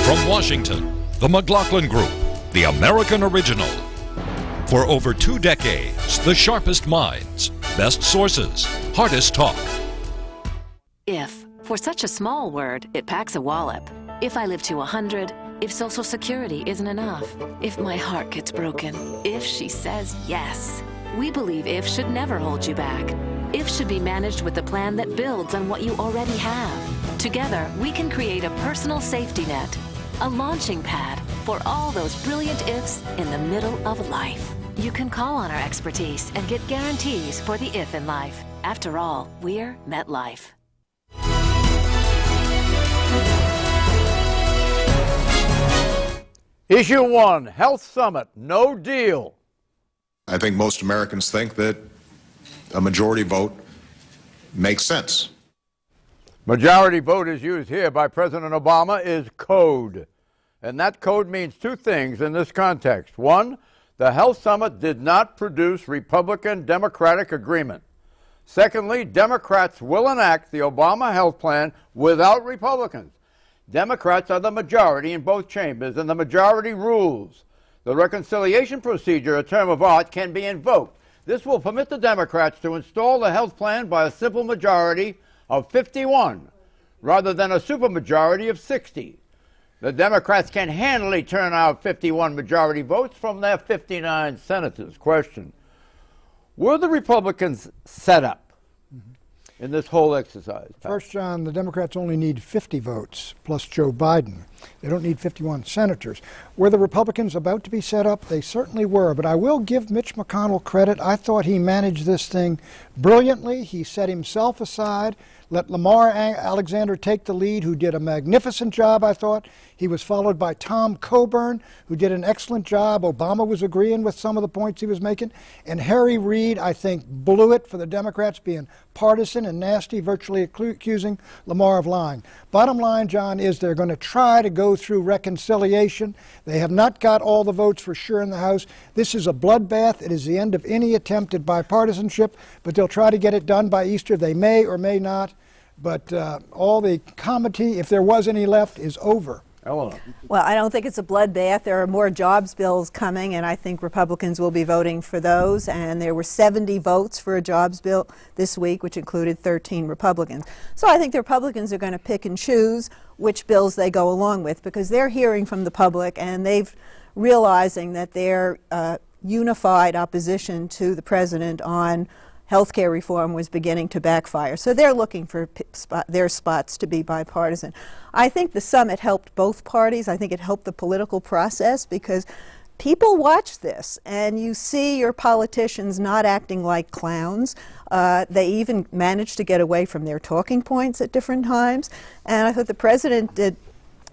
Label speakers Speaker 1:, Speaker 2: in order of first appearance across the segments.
Speaker 1: From Washington, the McLaughlin Group, the American original. For over 2 decades, the sharpest minds, best sources, hardest talk.
Speaker 2: If. For such a small word, it packs a wallop. If I live to 100, if Social Security isn't enough, if my heart gets broken, if she says yes. We believe if should never hold you back. If should be managed with a plan that builds on what you already have. Together, we can create a personal safety net, a launching pad for all those brilliant ifs in the middle of life. You can call on our expertise and get guarantees for the if in life. After all, we're MetLife.
Speaker 3: Issue 1, Health Summit, no deal.
Speaker 4: I think most Americans think that a majority vote makes sense.
Speaker 3: Majority vote is used here by President Obama is code. And that code means 2 things in this context. 1, the Health Summit did not produce Republican-Democratic agreement. Secondly, Democrats will enact the Obama health plan without Republicans. Democrats are the majority in both chambers, and the majority rules. The reconciliation procedure, a term of art, can be invoked. This will permit the Democrats to install the health plan by a simple majority of 51, rather than a supermajority of 60. The Democrats can handily turn out 51 majority votes from their 59 senators. Question: were the Republicans set up in this whole exercise?
Speaker 5: First, John, the Democrats only need 50 votes, plus Joe Biden. They don't need 51 senators. Were the Republicans about to be set up? They certainly were, but I will give Mitch McConnell credit. I thought he managed this thing brilliantly. He set himself aside, let Lamar Alexander take the lead, who did a magnificent job, I thought. He was followed by Tom Coburn, who did an excellent job. Obama was agreeing with some of the points he was making. And Harry Reid, I think, blew it for the Democrats, being partisan and nasty, virtually accusing Lamar of lying. Bottom line, John, is they're going to try to go through reconciliation. They have not got all the votes for sure in the House. This is a bloodbath. It is the end of any attempt at bipartisanship, but they'll try to get it done by Easter. They may or may not. But all the comity, if there was any left, is over.
Speaker 3: Eleanor.
Speaker 6: Well, I don't think it's a bloodbath. There are more jobs bills coming, and I think Republicans will be voting for those. And there were 70 votes for a jobs bill this week, which included 13 Republicans. So I think the Republicans are going to pick and choose which bills they go along with, because they're hearing from the public, and they've realizing that their unified opposition to the president on healthcare reform was beginning to backfire. So they're looking for their spots to be bipartisan. I think the summit helped both parties. I think it helped the political process, because people watch this, and you see your politicians not acting like clowns. They even managed to get away from their talking points at different times. And I thought the president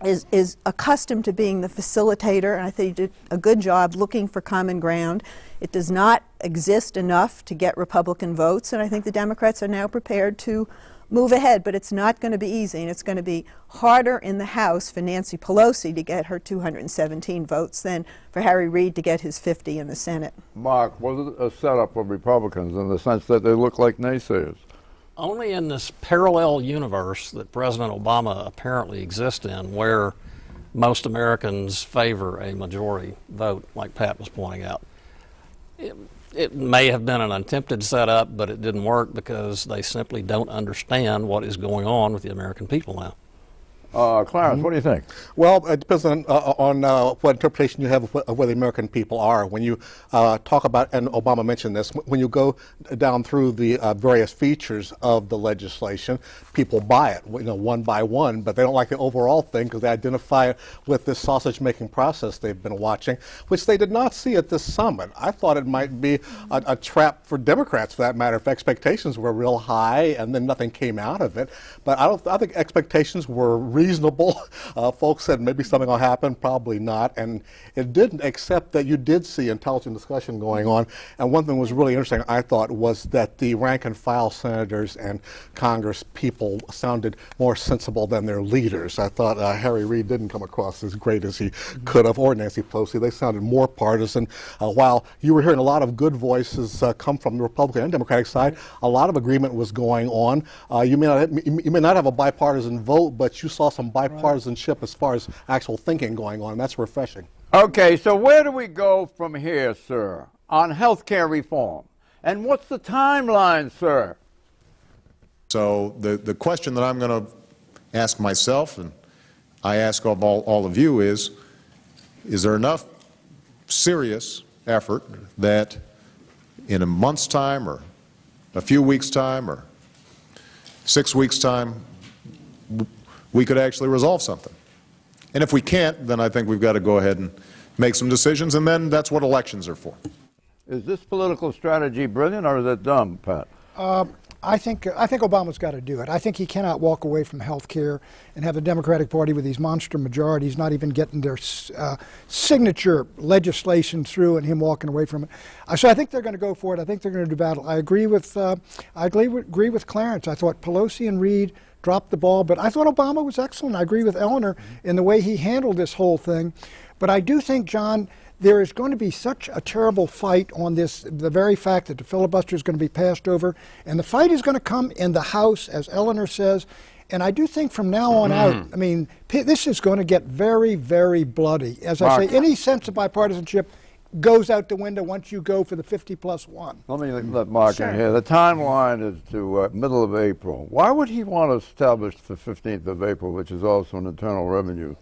Speaker 6: is accustomed to being the facilitator, and I think he did a good job looking for common ground. It does not exist enough to get Republican votes, and I think the Democrats are now prepared to move ahead, but it's not going to be easy, and it's going to be harder in the House for Nancy Pelosi to get her 217 votes than for Harry Reid to get his 50 in the Senate.
Speaker 3: Mark, was it a setup of Republicans in the sense that they look like naysayers?
Speaker 7: Only in this parallel universe that President Obama apparently exists in, where most Americans favor a majority vote, like Pat was pointing out. It may have been an attempted setup, but it didn't work because they simply don't understand what is going on with the American people now.
Speaker 3: Clarence, what do you think?
Speaker 8: Well, it depends on what interpretation you have of where the American people are. When you talk about, and Obama mentioned this, when you go down through the various features of the legislation, people buy it, one by one, but they don't like the overall thing because they identify it with this sausage-making process they've been watching, which they did not see at this summit. I thought it might be a trap for Democrats, for that matter, if expectations were real high and then nothing came out of it. But I think expectations were reasonable. Folks said maybe something will happen, probably not, and it didn't, except that you did see intelligent discussion going on. And one thing was really interesting, I thought, was that the rank and file senators and Congress people sounded more sensible than their leaders. I thought Harry Reid didn't come across as great as he could have, or Nancy Pelosi. They sounded more partisan. While you were hearing a lot of good voices come from the Republican and Democratic side, a lot of agreement was going on. You may not have a bipartisan vote, but you saw saw some bipartisanship as far as actual thinking going on. That's refreshing.
Speaker 3: Okay, so where do we go from here, sir, on health care reform? And what's the timeline, sir?
Speaker 4: So the question that I'm going to ask myself, and I ask of all of you, is there enough serious effort that in a month's time or a few weeks' time or 6 weeks' time we could actually resolve something? And if we can't, then I think we've got to go ahead and make some decisions, and then that's what elections are for.
Speaker 3: Is this political strategy brilliant or is it dumb, Pat?
Speaker 5: I think Obama's got to do it. I think he cannot walk away from health care and have the Democratic Party with these monster majorities not even getting their signature legislation through and him walking away from it. So I think they're going to go for it. I think they're going to do battle. I agree with Clarence. I thought Pelosi and Reid dropped the ball, but I thought Obama was excellent. I agree with Eleanor in the way he handled this whole thing. But I do think, John, there is going to be such a terrible fight on this, the very fact that the filibuster is going to be passed over, and the fight is going to come in the House, as Eleanor says, and I do think from now on out, I mean, this is going to get very, very bloody. As I say, any sense of bipartisanship goes out the window once you go for the 50+1.
Speaker 3: Let me let Mark in here. The timeline is to middle of April. Why would he want to establish the 15th of April, which is also an internal revenue?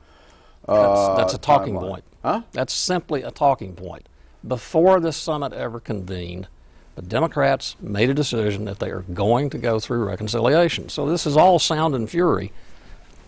Speaker 7: That's a talking
Speaker 3: timeline.
Speaker 7: point.
Speaker 3: Huh?
Speaker 7: That's simply a talking point. Before this summit ever convened, the Democrats made a decision that they are going to go through reconciliation. So this is all sound and fury.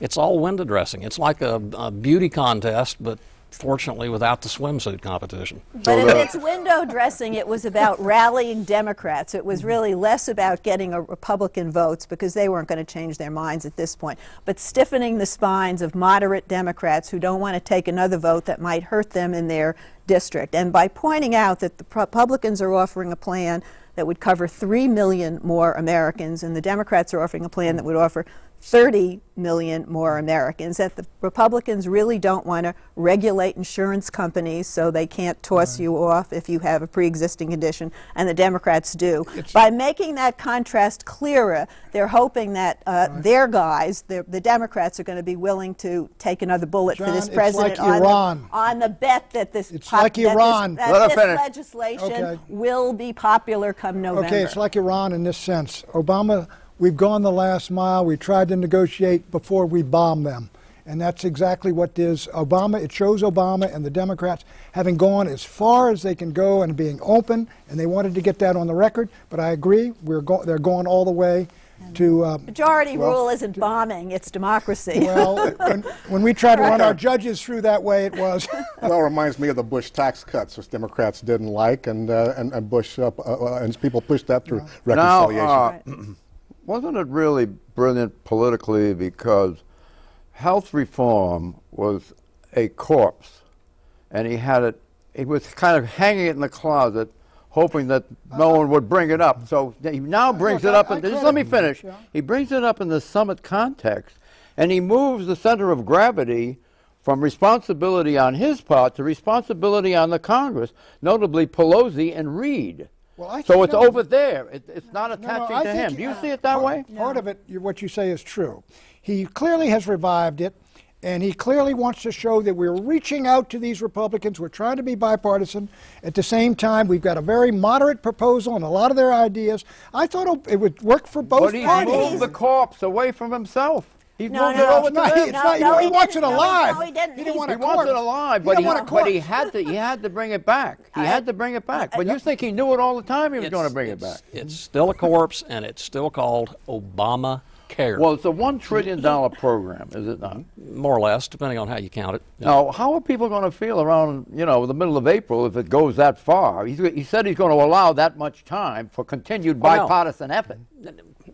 Speaker 7: It's all window dressing. It's like a beauty contest, but fortunately without the swimsuit competition.
Speaker 6: But in its window dressing, it was about rallying Democrats. It was really less about getting Republican votes, because they weren't going to change their minds at this point, but stiffening the spines of moderate Democrats who don't want to take another vote that might hurt them in their district. And by pointing out that the Republicans are offering a plan that would cover 3 million more Americans, and the Democrats are offering a plan that would offer 30 million more Americans, that the Republicans really don't want to regulate insurance companies so they can't toss you off if you have a pre-existing condition, and the Democrats do. By making that contrast clearer, they're hoping that their guys, the Democrats, are going to be willing to take another bullet for this president on the bet that this, this legislation will be popular come November.
Speaker 5: Okay, it's like Iran in this sense. Obama, we've gone the last mile. We tried to negotiate before we bombed them. And that's exactly what it is. Obama, it shows Obama and the Democrats having gone as far as they can go and being open, and they wanted to get that on the record. But I agree, they're going all the way to...
Speaker 6: majority rule isn't bombing, it's democracy.
Speaker 5: Well, when we tried to run our judges through that way, it was...
Speaker 8: Well, it reminds me of the Bush tax cuts, which Democrats didn't like, and Bush, and people pushed that through reconciliation.
Speaker 3: Now, wasn't it really brilliant politically, because health reform was a corpse, and he was kind of hanging it in the closet, hoping that no one would bring it up. So he now brings it up, and just let me finish. Yeah. He brings it up in the summit context, and he moves the center of gravity from responsibility on his part to responsibility on the Congress, notably Pelosi and Reid. Well, so it's over there. It's not attaching to him. Do you see it that way?
Speaker 5: Part of it, what you say is true. He clearly has revived it, and he clearly wants to show that we're reaching out to these Republicans. We're trying to be bipartisan. At the same time, we've got a very moderate proposal and a lot of their ideas. I thought it would work for both parties.
Speaker 3: But he moved the corpse away from himself. He moved it over to them.
Speaker 5: He wants it alive.
Speaker 6: No, he didn't.
Speaker 5: He wants
Speaker 3: it alive, but he had to bring it back. He had to bring it back. But you think he knew it all the time he was going to bring it back?
Speaker 7: It's still a corpse, and it's still called Obamacare.
Speaker 3: Well, it's a $1 trillion program, is it not?
Speaker 7: More or less, depending on how you count it.
Speaker 3: Now, how are people going to feel around, the middle of April if it goes that far? He said he's going to allow that much time for continued bipartisan effort.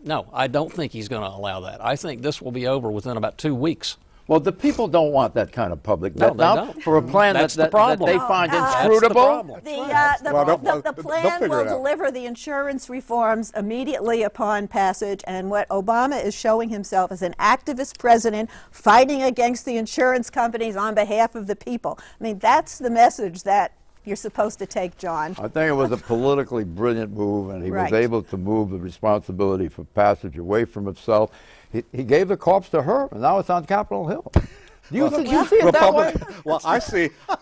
Speaker 7: No, I don't think he's going to allow that. I think this will be over within about 2 weeks.
Speaker 3: Well, the people don't want that kind of public
Speaker 7: no, they don't.
Speaker 3: For a plan that they find inscrutable.
Speaker 6: The plan will deliver the insurance reforms immediately upon passage, and what Obama is showing himself as an activist president fighting against the insurance companies on behalf of the people. I mean, that's the message that you're supposed to take, John.
Speaker 3: I think it was a politically brilliant move, and he
Speaker 6: Right.
Speaker 3: was able to move the responsibility for passage away from himself. He gave the corpse to her, and now it's on Capitol Hill. Do you see it that way?
Speaker 8: Well,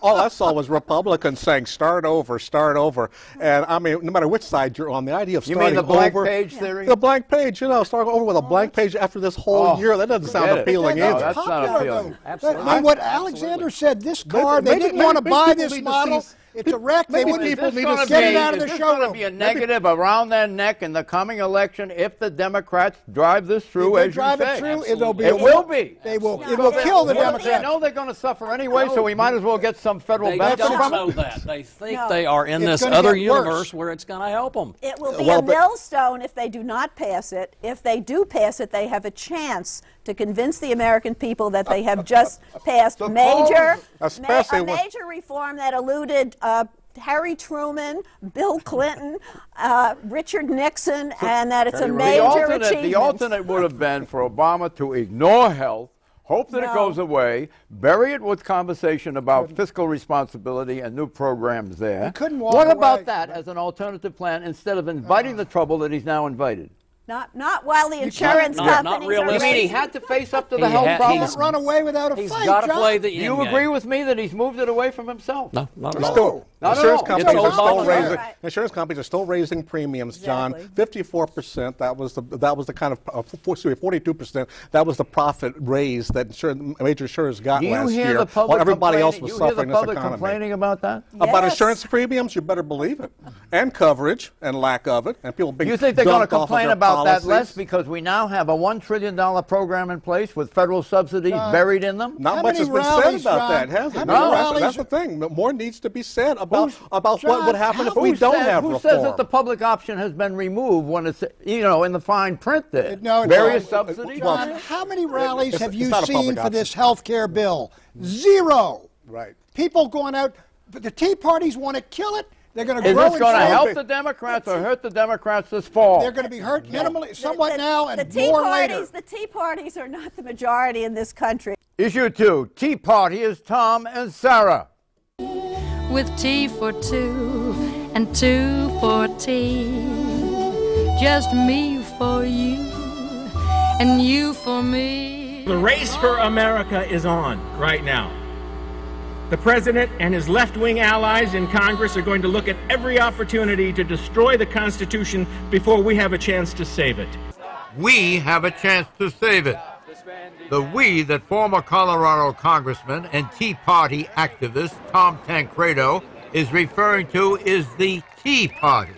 Speaker 8: all I saw was Republicans saying, start over, start over. And I mean, no matter which side you're on, the idea of
Speaker 3: You
Speaker 8: starting
Speaker 3: mean the blank
Speaker 8: over.
Speaker 3: page theory?
Speaker 8: The blank page, starting over with a blank page after this whole year, that doesn't sound
Speaker 3: forget it.
Speaker 8: appealing
Speaker 3: No,
Speaker 8: either.
Speaker 3: that's not appealing.
Speaker 7: Absolutely.
Speaker 5: I mean, what Alexander said, this car, they didn't want to buy this model. It's a wreck. They wouldn't
Speaker 8: people need to
Speaker 5: get it out of the
Speaker 3: Is this going to
Speaker 5: showroom.
Speaker 3: be a negative around their neck in the coming election if the Democrats drive this through,
Speaker 5: If they
Speaker 3: as
Speaker 5: drive
Speaker 3: you
Speaker 5: it
Speaker 3: say?
Speaker 5: through, it'll be.
Speaker 3: It will be.
Speaker 5: They will. It will kill the
Speaker 3: They
Speaker 5: Democrats.
Speaker 3: know they're going to suffer anyway, so we might as well get some federal
Speaker 7: They
Speaker 3: benefit
Speaker 7: don't
Speaker 3: from
Speaker 7: know
Speaker 3: it.
Speaker 7: that. They think
Speaker 6: No.
Speaker 7: they are in
Speaker 5: It's
Speaker 7: this
Speaker 5: gonna
Speaker 7: other
Speaker 5: get worse.
Speaker 7: universe where it's going to help them.
Speaker 6: It will be
Speaker 8: Well,
Speaker 6: a
Speaker 8: but-
Speaker 6: millstone if they do not pass it. If they do pass it, they have a chance to convince the American people that they have just passed a major reform that eluded Harry Truman, Bill Clinton, Richard Nixon, and that it's a major achievement.
Speaker 3: The alternate would have been for Obama to ignore health, hope that it goes away, bury it with conversation about fiscal responsibility and new programs there.
Speaker 5: He couldn't walk
Speaker 3: What
Speaker 5: away.
Speaker 3: about that as an alternative plan instead of inviting the trouble that he's now invited?
Speaker 6: Not while the insurance
Speaker 7: not
Speaker 6: companies
Speaker 7: realistic.
Speaker 6: are
Speaker 3: You mean he
Speaker 6: raising.
Speaker 3: had to face up to the
Speaker 7: He
Speaker 3: health
Speaker 7: had-
Speaker 3: problem?
Speaker 7: he's-
Speaker 5: Run away without a
Speaker 7: He's
Speaker 5: fight,
Speaker 7: got to
Speaker 5: John.
Speaker 7: play the
Speaker 3: Do
Speaker 7: end
Speaker 3: you
Speaker 7: game.
Speaker 3: agree with me that he's moved it away from himself?
Speaker 7: No, not at
Speaker 8: They're
Speaker 7: all.
Speaker 8: still,
Speaker 3: Not at
Speaker 8: insurance
Speaker 3: all.
Speaker 8: companies
Speaker 3: It's
Speaker 8: are still
Speaker 3: Obamacare.
Speaker 8: raising.
Speaker 6: Right.
Speaker 8: Insurance companies are still raising premiums, John.
Speaker 6: Exactly.
Speaker 8: 54%. That was the kind of 42%. That was the profit raise that major insurers got
Speaker 3: Do you
Speaker 8: last
Speaker 3: hear
Speaker 8: year,
Speaker 3: the public
Speaker 8: while everybody else
Speaker 3: complaining-
Speaker 8: was
Speaker 3: you hear
Speaker 8: suffering
Speaker 3: the
Speaker 8: this
Speaker 3: public
Speaker 8: economy.
Speaker 3: complaining about that?
Speaker 8: About
Speaker 6: Yes.
Speaker 8: insurance premiums, you better believe it, and coverage and lack of it, and people being
Speaker 3: You think they're going to
Speaker 8: dumped off of
Speaker 3: complain
Speaker 8: their
Speaker 3: about that
Speaker 8: policies.
Speaker 3: less because we now have a $1 trillion program in place with federal subsidies buried in them?
Speaker 8: Not
Speaker 5: How
Speaker 8: much
Speaker 5: many
Speaker 8: has been
Speaker 5: rallies,
Speaker 8: said about
Speaker 5: John?
Speaker 8: that, has
Speaker 5: How
Speaker 8: it?
Speaker 5: many
Speaker 8: No,
Speaker 5: rallies-
Speaker 8: that's the thing. More needs to be said about what
Speaker 5: John,
Speaker 8: would happen if we
Speaker 3: Who
Speaker 8: don't
Speaker 3: says-
Speaker 8: have
Speaker 3: Who
Speaker 8: reform.
Speaker 3: says that the public option has been removed when it's, in the fine print there?
Speaker 5: No, it's
Speaker 3: Various
Speaker 5: not.
Speaker 3: subsidies?
Speaker 5: John, how many rallies have you
Speaker 8: not a public
Speaker 5: seen for
Speaker 8: option.
Speaker 5: this health care bill? Zero.
Speaker 8: Right.
Speaker 5: People going out. The Tea Parties want to kill it. They're going to
Speaker 3: Is
Speaker 5: grow
Speaker 3: this going to
Speaker 5: and
Speaker 3: help
Speaker 5: grow.
Speaker 3: the Democrats or hurt the Democrats this fall?
Speaker 5: They're going to be hurt minimally, somewhat now, and
Speaker 6: the Tea
Speaker 5: more
Speaker 6: Parties,
Speaker 5: later.
Speaker 6: The Tea Parties are not the majority in this country.
Speaker 3: Issue 2, Tea Party is Tom and Sarah.
Speaker 9: With tea for two and two for tea. Just me for you and you for me.
Speaker 10: The race for America is on right now. The president and his left-wing allies in Congress are going to look at every opportunity to destroy the Constitution before we have a chance to save it.
Speaker 3: We have a chance to save it. The we that former Colorado Congressman and Tea Party activist Tom Tancredo is referring to is the Tea Party.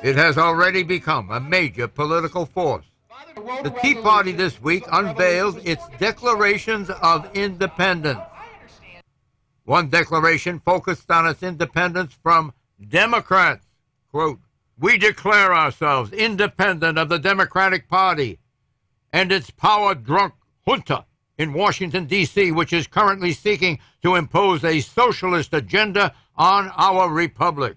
Speaker 3: It has already become a major political force. The Tea Party this week unveiled its declarations of independence. One declaration focused on its independence from Democrats. Quote, "We declare ourselves independent of the Democratic Party and its power-drunk junta in Washington, D.C., which is currently seeking to impose a socialist agenda on our republic."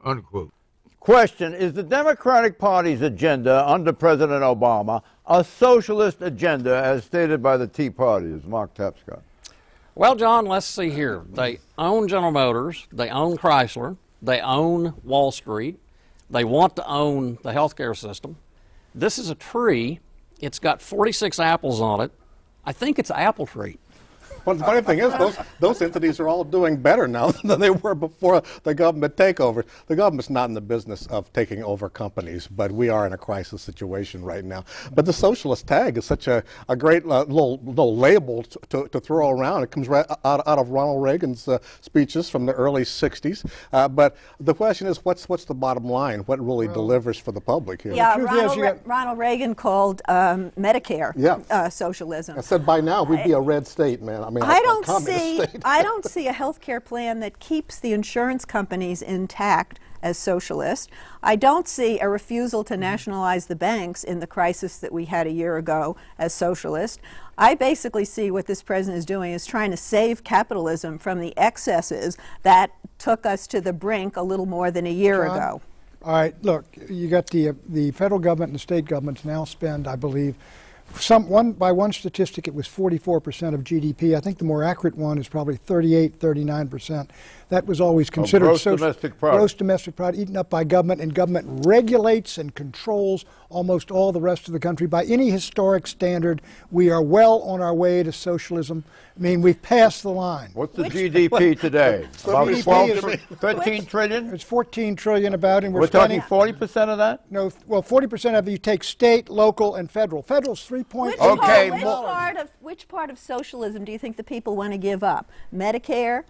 Speaker 3: Unquote. Question, is the Democratic Party's agenda under President Obama a socialist agenda as stated by the Tea Party? Is Mark Tapscott.
Speaker 7: Well, John, let's see here. They own General Motors. They own Chrysler. They own Wall Street. They want to own the healthcare system. This is a tree. It's got 46 apples on it. I think it's an apple tree.
Speaker 8: Well, the funny thing is, those entities are all doing better now than they were before the government takeover. The government's not in the business of taking over companies, but we are in a crisis situation right now. But the socialist tag is such a great little label to throw around. It comes right out of Ronald Reagan's speeches from the early 60s. But the question is, what's the bottom line? What really delivers for the public here?
Speaker 6: Yeah,
Speaker 5: truth is,
Speaker 6: Ronald Reagan called Medicare socialism.
Speaker 8: I said by now we'd be a red state, man. I mean,
Speaker 6: I
Speaker 8: a
Speaker 6: don't
Speaker 8: communist
Speaker 6: see
Speaker 8: state.
Speaker 6: I don't see a health care plan that keeps the insurance companies intact as socialist. I don't see a refusal to nationalize the banks in the crisis that we had a year ago as socialist. I basically see what this president is doing is trying to save capitalism from the excesses that took us to the brink a little more than a year ago.
Speaker 5: All right, look, you got the federal government and the state governments now spend, I believe, By one statistic, it was 44% of GDP. I think the more accurate one is probably 38, 39%. That was always considered
Speaker 3: gross domestic product.
Speaker 5: Gross domestic product eaten up by government, and government regulates and controls almost all the rest of the country. By any historic standard, we are well on our way to socialism. I mean, we've passed the line.
Speaker 3: What's the GDP today? About 13 trillion?
Speaker 5: It's 14 trillion about, and
Speaker 3: we're talking 40% of that?
Speaker 5: No, well, 40% of it you take state, local, and federal. Federal's 3 points.
Speaker 6: Which part of socialism do you think the people want to give up? Medicare?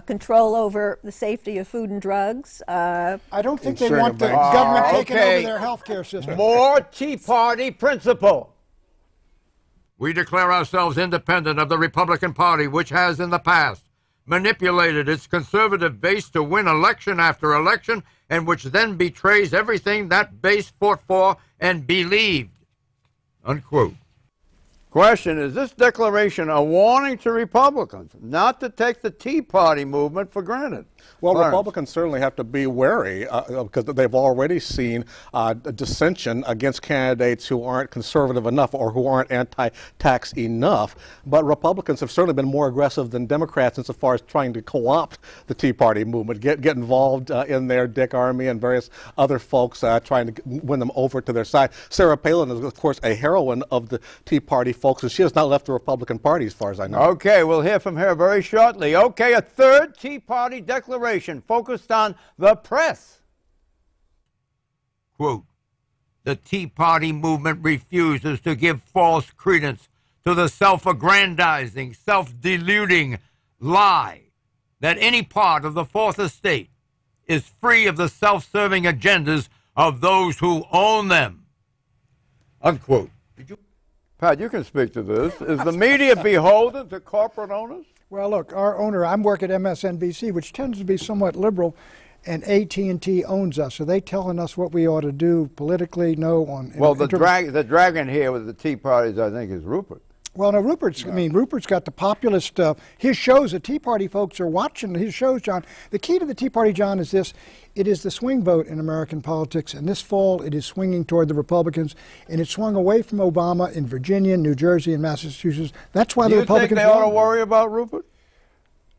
Speaker 6: Control over the safety of food and drugs.
Speaker 5: I don't think they want the government taking over their health care system.
Speaker 3: More Tea Party principle. We declare ourselves independent of the Republican Party, which has in the past manipulated its conservative base to win election after election, and which then betrays everything that base fought for and believed. Unquote. Question, is this declaration a warning to Republicans not to take the Tea Party movement for granted?
Speaker 8: Well, Republicans certainly have to be wary because they've already seen dissension against candidates who aren't conservative enough or who aren't anti-tax enough. But Republicans have certainly been more aggressive than Democrats insofar as trying to co-opt the Tea Party movement, get involved in there, Dick Armey and various other folks trying to win them over to their side. Sarah Palin is, of course, a heroine of the Tea Party folks, and she has not left the Republican Party as far as I know.
Speaker 3: Okay, we'll hear from her very shortly. Okay, a third Tea Party declaration focused on the press. Quote, the Tea Party movement refuses to give false credence to the self-aggrandizing, self-deluding lie that any part of the Fourth Estate is free of the self-serving agendas of those who own them. Unquote. Pat, you can speak to this. Is the media beholden to corporate owners?
Speaker 5: Well, look, our owner, I work at MSNBC, which tends to be somewhat liberal, and AT&T owns us, so they telling us what we ought to do politically,
Speaker 3: Well, the dragon here with the Tea Parties, I think, is Rupert.
Speaker 5: Well, no, Rupert's got the populist, his shows, the Tea Party folks are watching his shows, John. The key to the Tea Party, John, is this. It is the swing vote in American politics, and this fall it is swinging toward the Republicans, and it swung away from Obama in Virginia, New Jersey, and Massachusetts. That's why the Republicans...
Speaker 3: Do you think they ought to worry about Rupert?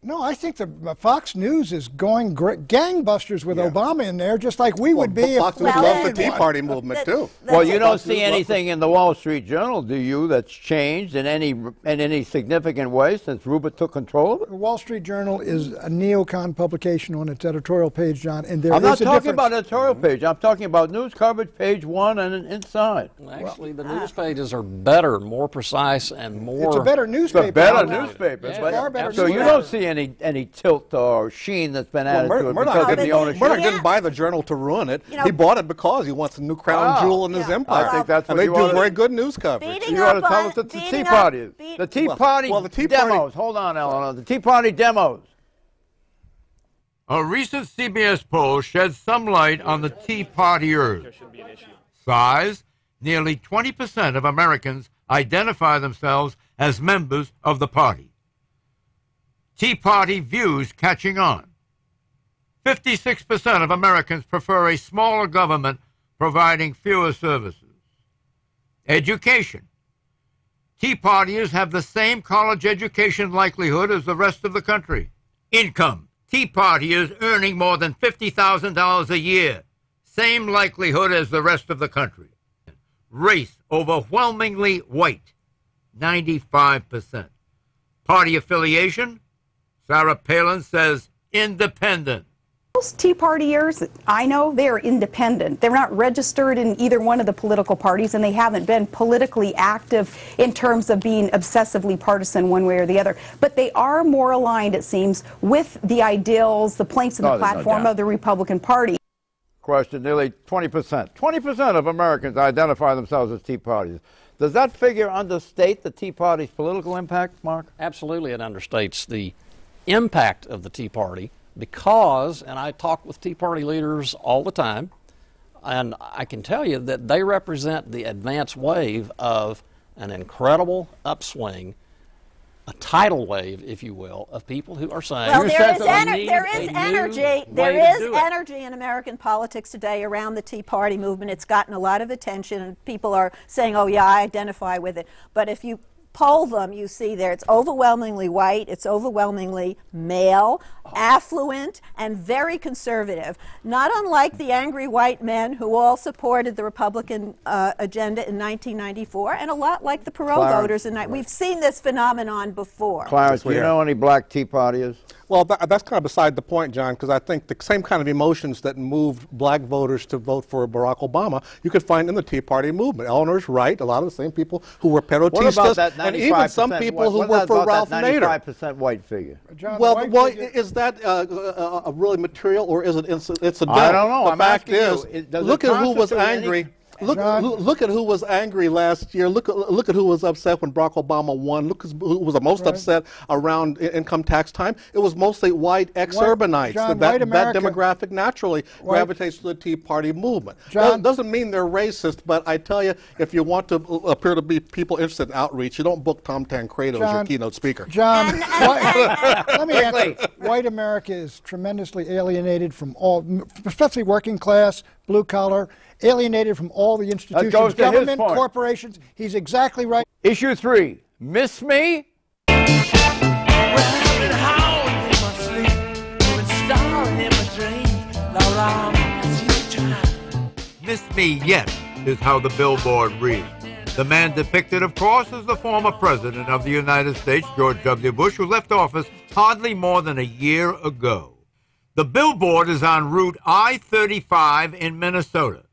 Speaker 5: No, I think the Fox News is going gangbusters with Obama in there, just like we would be.
Speaker 8: Fox News loves the Tea Party movement too.
Speaker 3: Well, you don't see anything in the Wall Street Journal, do you, that's changed in any significant way since Rupert took control of it?
Speaker 5: The Wall Street Journal is a neocon publication on its editorial page, John, and
Speaker 3: I'm not talking about editorial page. I'm talking about news coverage, page 1 and inside.
Speaker 7: Actually, the news pages are better, more precise, and more...
Speaker 5: It's a better newspaper.
Speaker 3: It's a better newspaper.
Speaker 5: It's far better.
Speaker 3: So you don't see any tilt or sheen that's been added to it because of the ownership.
Speaker 8: Murdoch didn't buy the Journal to ruin it. He bought it because he wants a new crown jewel in his empire.
Speaker 3: I think that's what
Speaker 8: and they do very good news coverage.
Speaker 3: You ought to tell us that the Tea Party is. The Tea Party demos. Hold on, Eleanor. The Tea Party demos. A recent CBS poll sheds some light on the Tea Partiers. Size, nearly 20% of Americans identify themselves as members of the party. Tea Party views catching on. 56% of Americans prefer a smaller government providing fewer services. Education. Tea Partiers have the same college education likelihood as the rest of the country. Income. Tea Partiers earning more than $50,000 a year. Same likelihood as the rest of the country. Race. Overwhelmingly white. 95%. Party affiliation. Sarah Palin says independent.
Speaker 11: Most Tea Partiers, I know, they are independent. They're not registered in either one of the political parties, and they haven't been politically active in terms of being obsessively partisan one way or the other. But they are more aligned, it seems, with the ideals, the planks in the platform of the Republican Party.
Speaker 3: Question, nearly 20%. 20% of Americans identify themselves as Tea Parties. Does that figure understate the Tea Party's political impact, Mark?
Speaker 7: Absolutely, it understates the impact of the Tea Party because, and I talk with Tea Party leaders all the time, and I can tell you that they represent the advance wave of an incredible upswing tidal wave, if you will, of people who are saying,
Speaker 6: well, there is energy in American politics today around the Tea Party movement. It's gotten a lot of attention, and people are saying, oh yeah, I identify with it. But if you poll them, you see there it's overwhelmingly white, it's overwhelmingly male, affluent, and very conservative. Not unlike the angry white men who all supported the Republican agenda in 1994, and a lot like the Perot voters. We've seen this phenomenon before.
Speaker 3: Clarence, do you know any black Tea Partiers?
Speaker 8: Well, that's kind of beside the point, John, because I think the same kind of emotions that moved black voters to vote for Barack Obama, you could find in the Tea Party movement. Eleanor's right. A lot of the same people who were Perotistas, and even some people who were for Ralph Nader.
Speaker 3: 95% white figure.
Speaker 8: John, is that a really material, or is it incidental?
Speaker 3: I don't know.
Speaker 8: The fact is, look at who was angry. Look at who was angry last year. Look at who was upset when Barack Obama won. Look who was the most upset around income tax time. It was mostly white ex-urbanites. That demographic naturally gravitates to the Tea Party movement. That doesn't mean they're racist, but I tell you, if you want to appear to be people interested in outreach, you don't book Tom Tancredo as your keynote speaker.
Speaker 5: John, let me answer. White America is tremendously alienated from all, especially working class, blue collar, alienated from all the institutions, government, corporations. He's exactly right.
Speaker 3: Issue 3, miss me? Miss me yet is how the billboard reads. The man depicted, of course, is the former president of the United States, George W. Bush, who left office hardly more than a year ago. The billboard is on Route I-35 in Minnesota.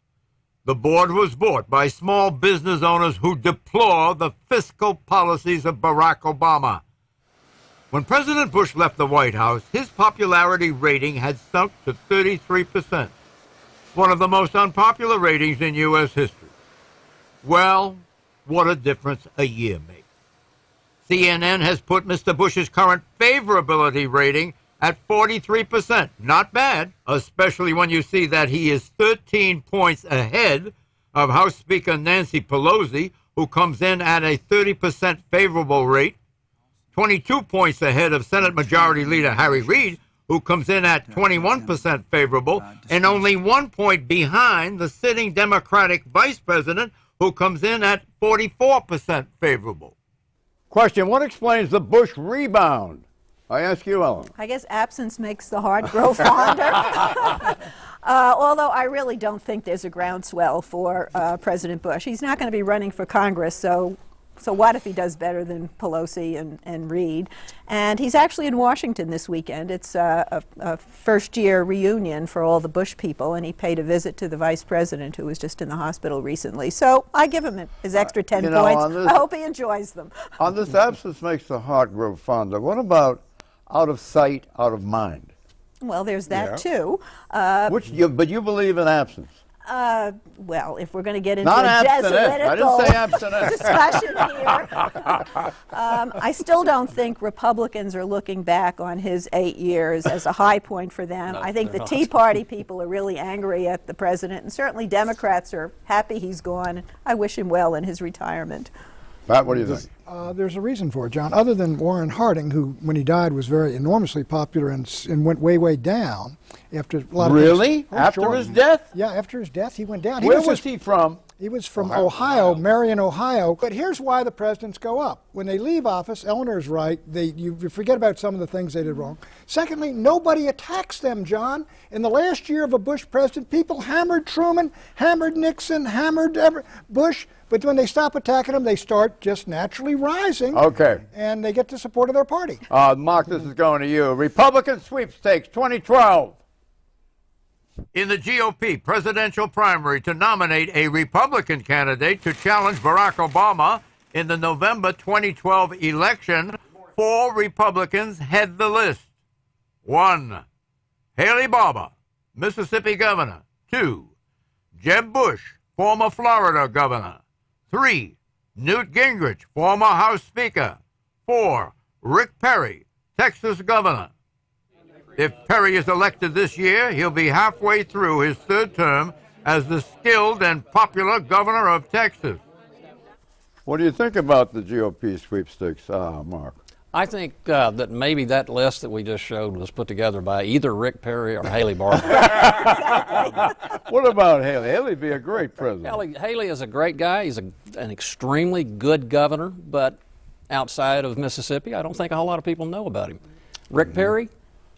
Speaker 3: The board was bought by small business owners who deplore the fiscal policies of Barack Obama. When President Bush left the White House, his popularity rating had sunk to 33%, one of the most unpopular ratings in U.S. history. Well, what a difference a year makes. CNN has put Mr. Bush's current favorability rating at 43%. Not bad, especially when you see that he is 13 points ahead of House Speaker Nancy Pelosi, who comes in at a 30% favorable rate, 22 points ahead of Senate Majority Leader Harry Reid, who comes in at 21% favorable, and only 1 point behind the sitting Democratic Vice President, who comes in at 44% favorable. Question, what explains the Bush rebound? I ask you, Ellen.
Speaker 6: I guess absence makes the heart grow fonder. Although I really don't think there's a groundswell for President Bush. He's not going to be running for Congress, so what if he does better than Pelosi and Reid? And he's actually in Washington this weekend. It's a first-year reunion for all the Bush people, and he paid a visit to the vice president, who was just in the hospital recently. So I give him his extra 10 points. I hope he enjoys them.
Speaker 3: On this absence makes the heart grow fonder. What about out of sight, out of mind?
Speaker 6: Well, there's that too.
Speaker 3: But you believe in absence?
Speaker 6: Well, if we're going to get into
Speaker 3: Not
Speaker 6: a
Speaker 3: Jesuitical
Speaker 6: discussion here, I still don't think Republicans are looking back on his 8 years as a high point for them. I think the Tea Party people are really angry at the president, and certainly Democrats are happy he's gone. I wish him well in his retirement.
Speaker 3: Pat, what do you think?
Speaker 5: There's a reason for it, John. Other than Warren Harding, who, when he died, was very enormously popular and went way, way down after a lot of
Speaker 3: Really? After his death?
Speaker 5: Yeah, after his death, he went down.
Speaker 3: Where was he from?
Speaker 5: He was from Ohio, Marion, Ohio. But here's why the presidents go up. When they leave office, Eleanor's right, you forget about some of the things they did wrong. Secondly, nobody attacks them, John. In the last year of a Bush president, people hammered Truman, hammered Nixon, hammered Bush. But when they stop attacking them, they start just naturally rising.
Speaker 3: Okay.
Speaker 5: And they get the support of their party.
Speaker 3: Mark, this is going to you. Republican sweepstakes 2012. In the GOP presidential primary to nominate a Republican candidate to challenge Barack Obama in the November 2012 election, 4 Republicans head the list. 1, Haley Barbour, Mississippi governor. 2, Jeb Bush, former Florida governor. 3, Newt Gingrich, former House Speaker. 4, Rick Perry, Texas governor. If Perry is elected this year, he'll be halfway through his 3rd term as the skilled and popular governor of Texas. What do you think about the GOP sweepstakes, Mark?
Speaker 7: I think that maybe that list that we just showed was put together by either Rick Perry or Haley Barbour.
Speaker 3: What about Haley? Haley'd be a great president.
Speaker 7: Haley is a great guy. He's an extremely good governor, but outside of Mississippi, I don't think a whole lot of people know about him. Rick Perry,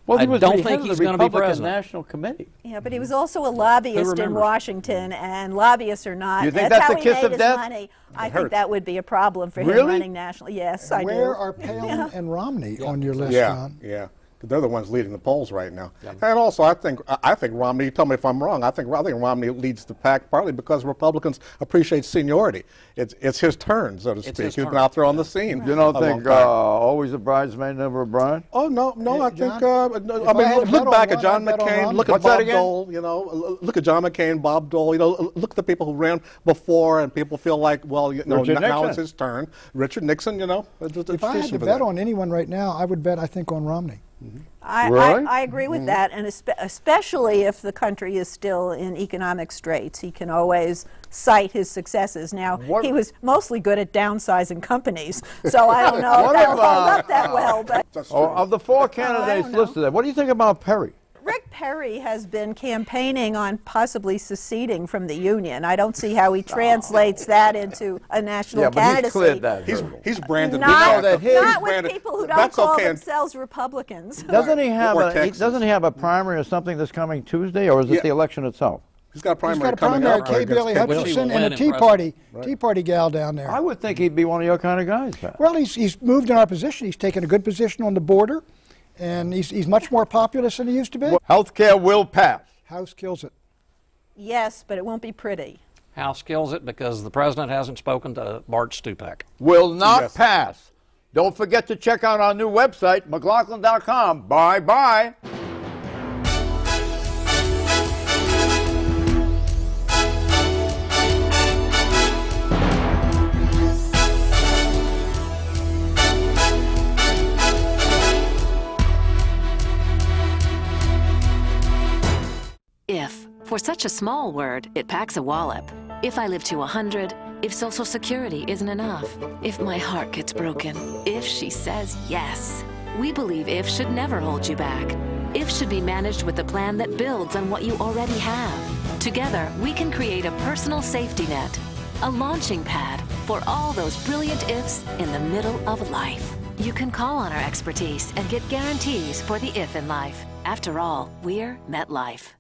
Speaker 3: well,
Speaker 7: I don't think he's going to be president.
Speaker 3: National Committee.
Speaker 6: Yeah, but he was also a lobbyist in Washington, and lobbyists are not.
Speaker 3: You think
Speaker 6: that's
Speaker 3: that's
Speaker 6: how
Speaker 3: the
Speaker 6: he
Speaker 3: kiss
Speaker 6: made
Speaker 3: of
Speaker 6: his
Speaker 3: death?
Speaker 6: money. I think that would be a problem for him running nationally. Yes, I do.
Speaker 5: Where are Palin and Romney on your list,
Speaker 8: Yeah,
Speaker 5: John?
Speaker 8: yeah. They're the ones leading the polls right now. Yeah. And also, I think Romney, tell me if I'm wrong, I think Romney leads the pack partly because Republicans appreciate seniority. It's his turn, so to speak. He's been out there on the scene.
Speaker 3: You don't think always a bridesmaid, never a bride?
Speaker 8: Oh, no, I think,
Speaker 5: John,
Speaker 8: look back at John McCain, look at Bob Dole, look at John McCain, Bob Dole, look at the people who ran before, and people feel like, well, now it's his turn. Richard Nixon,
Speaker 5: If I had to bet on anyone right now, I would bet, I think, on Romney.
Speaker 8: Mm-hmm.
Speaker 6: I agree with that, and especially if the country is still in economic straits. He can always cite his successes. Now, he was mostly good at downsizing companies, so I don't know if that'll hold up that well. But
Speaker 3: of the four candidates listed there, what do you think about Perry?
Speaker 6: Rick Perry has been campaigning on possibly seceding from the Union. I don't see how he translates that into a national candidacy.
Speaker 3: He's cleared that.
Speaker 8: He's branded.
Speaker 6: Not with people who don't call themselves Republicans.
Speaker 3: Doesn't he have a primary or something this coming Tuesday, or is it the election itself?
Speaker 8: He's got a primary.
Speaker 5: He's got a primary, Kay Bailey Hutchinson, and a Tea Party gal down there.
Speaker 3: I would think he'd be one of your kind of guys, Pat.
Speaker 5: Well, he's moved in our position. He's taken a good position on the border. And he's much more populous than he used to be.
Speaker 3: Health care will pass.
Speaker 5: House kills it.
Speaker 6: Yes, but it won't be pretty.
Speaker 7: House kills it because the president hasn't spoken to Bart Stupak.
Speaker 3: Will not pass. Don't forget to check out our new website, McLaughlin.com. Bye-bye.
Speaker 2: If. For such a small word, it packs a wallop. If I live to 100, if Social Security isn't enough, if my heart gets broken, if she says yes. We believe if should never hold you back. If should be managed with a plan that builds on what you already have. Together, we can create a personal safety net, a launching pad for all those brilliant ifs in the middle of life. You can call on our expertise and get guarantees for the if in life. After all, we're MetLife.